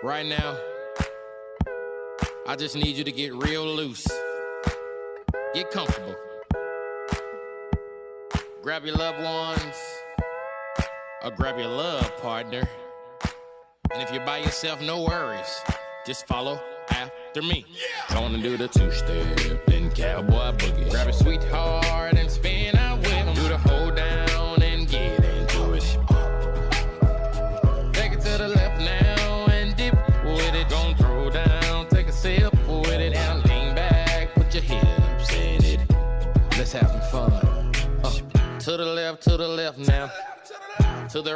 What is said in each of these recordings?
Right now, I just need you to get real loose. Get comfortable. Grab your loved ones, or grab your love partner. And if you're by yourself, no worries. Just follow after me. Gonna do the two-step, then cowboy boogie. Grab a sweetheart and spin out with them. Do the hold down and get into it. Take it to the left now and dip with it. Gonna throw down, take a sip with it. Now lean back, put your hips in it. Let's have some fun. To the left now. To the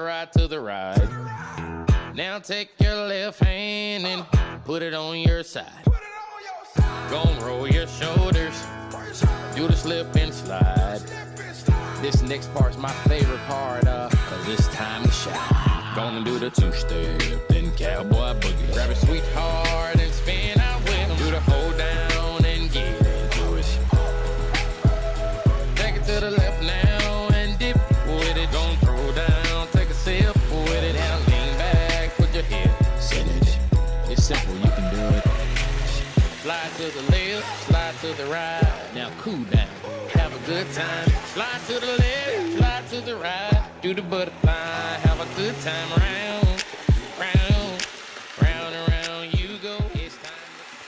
right. Now take your left hand and put it on your side. Gon' roll your shoulders. Do the slip and slide. This next part's my favorite part, cause it's time to shine. Gonna do the two-step, then cowboy boogie. Grab a sweetheart and spin out with them. Do the hold down and get into it. Take it to the left now and dip with it. Gon' throw down, take a sip with it. Now lean back, put your hips in it. It's simple, you can do it. Slide to the left, slide to the right. Now cool down, have a good time. Slide to the left, slide to the right. Do the butterfly, have a good time right.